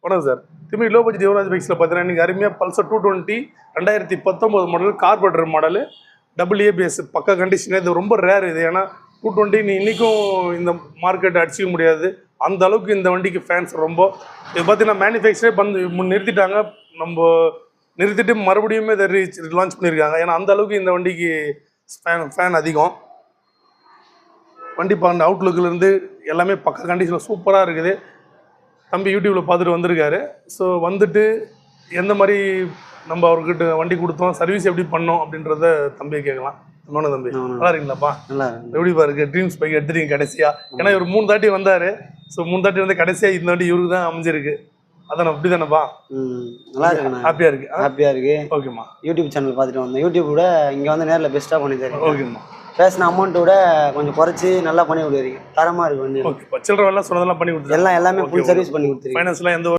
வணக்கம் சார். திரும்பி low budget Yuvraj பைக்ஸில் பார்த்தீங்கன்னா இன்றைக்கி அருமையாக Pulsar 220 2019 model carburettor model double ABS பக்கா கண்டிஷன். இது ரொம்ப ரேர். இது ஏன்னா 220 நீ இன்றைக்கும் இந்த மார்க்கெட்டை அடிச்சிக்க முடியாது. அந்த அளவுக்கு இந்த வண்டிக்கு ஃபேன்ஸ் ரொம்ப. இது பார்த்தீங்கன்னா மேனுஃபேக்சரே நிறுத்திட்டாங்க. நம்ம நிறுத்திட்டு மறுபடியுமே இதை லான்ச் பண்ணியிருக்காங்க. ஏன்னா அந்த அளவுக்கு இந்த வண்டிக்கு ஃபேன் அதிகம். வண்டி அந்த அவுட்லுக்கிலேருந்து எல்லாமே பக்க கண்டிஷனில் சூப்பராக இருக்குது. தம்பி யூடியூப்பில் பார்த்துட்டு வந்திருக்காரு. ஸோ வந்துட்டு எந்த மாதிரி நம்ம அவர்கிட்ட வண்டி கொடுத்தோம், சர்வீஸ் எப்படி பண்ணோம் அப்படின்றத தம்பியை கேட்கலாம். இன்னொன்று தம்பி நல்லா இருக்கீங்களாப்பா? எப்படி பாருக்கு ட்ரீம்ஸ் பைக் எடுத்துட்டீங்க கடைசியாக? ஏன்னா இவர் 3 தாட்டி வந்தார். ஸோ 3 தாட்டி வந்து கடைசியாக இந்த வண்டி இவருக்கு தான் அமைஞ்சிருக்கு. அதான் அப்படி தானேப்பா? நல்லா இருக்கு. ஹாப்பியாக இருக்கு. ஓகேம்மா. யூடியூப் சேனல் பார்த்துட்டு வந்தேன். யூடியூப் விட இங்கே வந்து நேரில் பெஸ்ட்டாக பண்ணி தரேன். ஓகேம்மா. பேசின அமௌண்ட்டை விட கொஞ்சம் குறைச்சி நல்லா பண்ணி கொடுக்குறீங்க. தரமாக இருக்கு வண்டி. ஓகே. சில்லறை எல்லாம் சொன்னதெல்லாம் பண்ணி கொடுத்துருங்க. எல்லாமே ஃபுல் சர்வீஸ் பண்ணி கொடுத்துருங்க. ஃபைனான்ஸ்லாம் எந்த